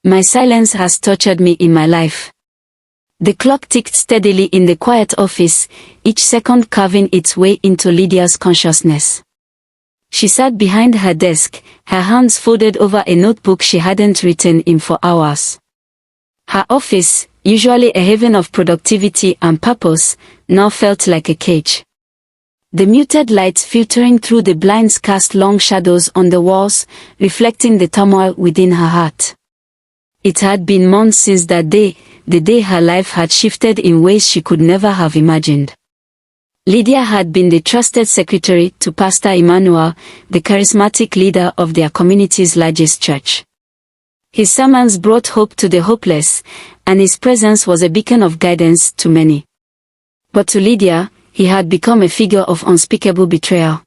My silence has tortured me in my life. The clock ticked steadily in the quiet office, each second carving its way into Lydia's consciousness. She sat behind her desk, her hands folded over a notebook she hadn't written in for hours. Her office, usually a haven of productivity and purpose, now felt like a cage. The muted lights filtering through the blinds cast long shadows on the walls, reflecting the turmoil within her heart. It had been months since that day, the day her life had shifted in ways she could never have imagined. Lydia had been the trusted secretary to Pastor Emmanuel, the charismatic leader of their community's largest church. His sermons brought hope to the hopeless, and his presence was a beacon of guidance to many. But to Lydia, he had become a figure of unspeakable betrayal.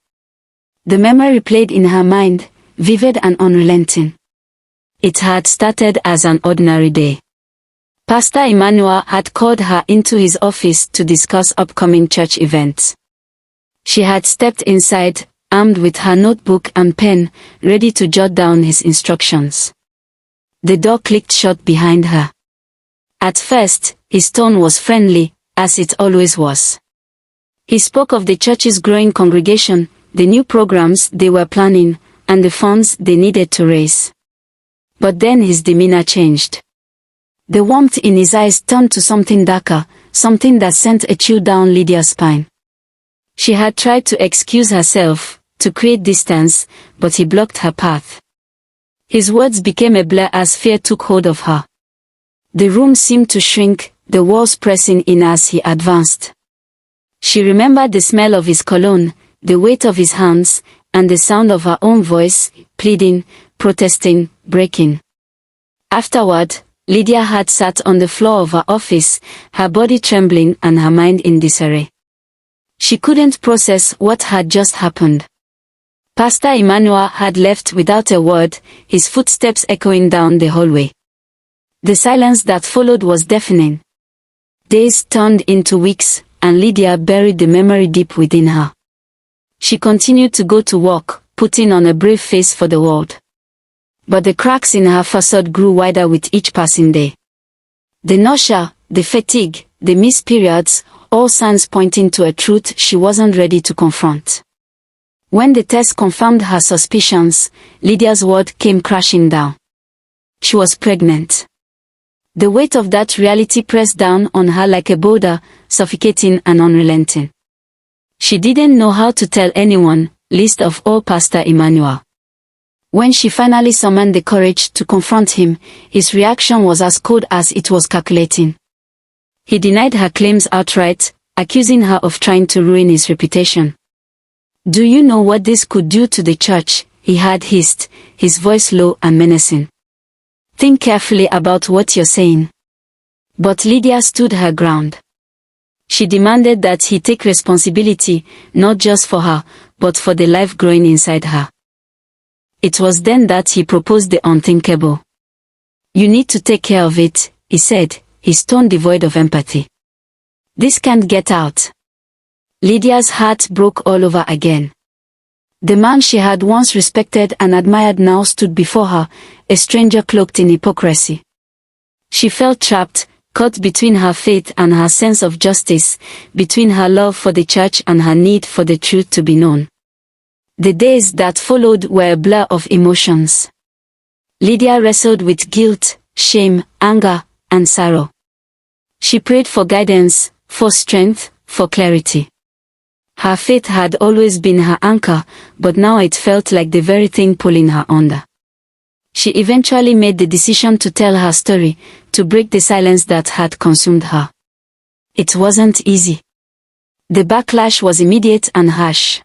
The memory replayed in her mind, vivid and unrelenting. It had started as an ordinary day. Pastor Emmanuel had called her into his office to discuss upcoming church events. She had stepped inside, armed with her notebook and pen, ready to jot down his instructions. The door clicked shut behind her. At first, his tone was friendly, as it always was. He spoke of the church's growing congregation, the new programs they were planning, and the funds they needed to raise. But then his demeanor changed. The warmth in his eyes turned to something darker, something that sent a chill down Lydia's spine. She had tried to excuse herself, to create distance, but he blocked her path. His words became a blur as fear took hold of her. The room seemed to shrink, the walls pressing in as he advanced. She remembered the smell of his cologne, the weight of his hands, and the sound of her own voice, pleading, protesting, breaking. Afterward, Lydia had sat on the floor of her office, her body trembling and her mind in disarray. She couldn't process what had just happened. Pastor Emmanuel had left without a word, his footsteps echoing down the hallway. The silence that followed was deafening. Days turned into weeks, and Lydia buried the memory deep within her. She continued to go to work, putting on a brave face for the world. But the cracks in her facade grew wider with each passing day. The nausea, the fatigue, the missed periods, all signs pointing to a truth she wasn't ready to confront. When the test confirmed her suspicions, Lydia's world came crashing down. She was pregnant. The weight of that reality pressed down on her like a boulder, suffocating and unrelenting. She didn't know how to tell anyone, least of all Pastor Emmanuel. When she finally summoned the courage to confront him, his reaction was as cold as it was calculating. He denied her claims outright, accusing her of trying to ruin his reputation. "Do you know what this could do to the church?" he had hissed, his voice low and menacing. "Think carefully about what you're saying." But Lydia stood her ground. She demanded that he take responsibility, not just for her, but for the life growing inside her. It was then that he proposed the unthinkable. "You need to take care of it," he said, his tone devoid of empathy. "This can't get out." Lydia's heart broke all over again. The man she had once respected and admired now stood before her, a stranger cloaked in hypocrisy. She felt trapped, caught between her faith and her sense of justice, between her love for the church and her need for the truth to be known. The days that followed were a blur of emotions. Lydia wrestled with guilt, shame, anger, and sorrow. She prayed for guidance, for strength, for clarity. Her faith had always been her anchor, but now it felt like the very thing pulling her under. She eventually made the decision to tell her story, to break the silence that had consumed her. It wasn't easy. The backlash was immediate and harsh.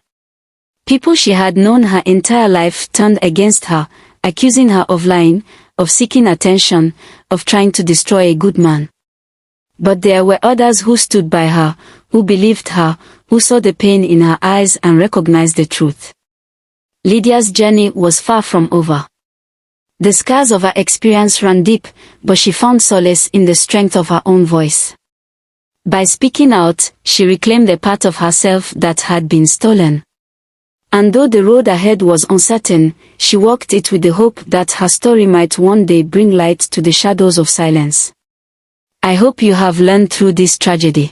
People she had known her entire life turned against her, accusing her of lying, of seeking attention, of trying to destroy a good man. But there were others who stood by her, who believed her, who saw the pain in her eyes and recognized the truth. Lydia's journey was far from over. The scars of her experience ran deep, but she found solace in the strength of her own voice. By speaking out, she reclaimed a part of herself that had been stolen. And though the road ahead was uncertain, she walked it with the hope that her story might one day bring light to the shadows of silence. I hope you have learned through this tragedy.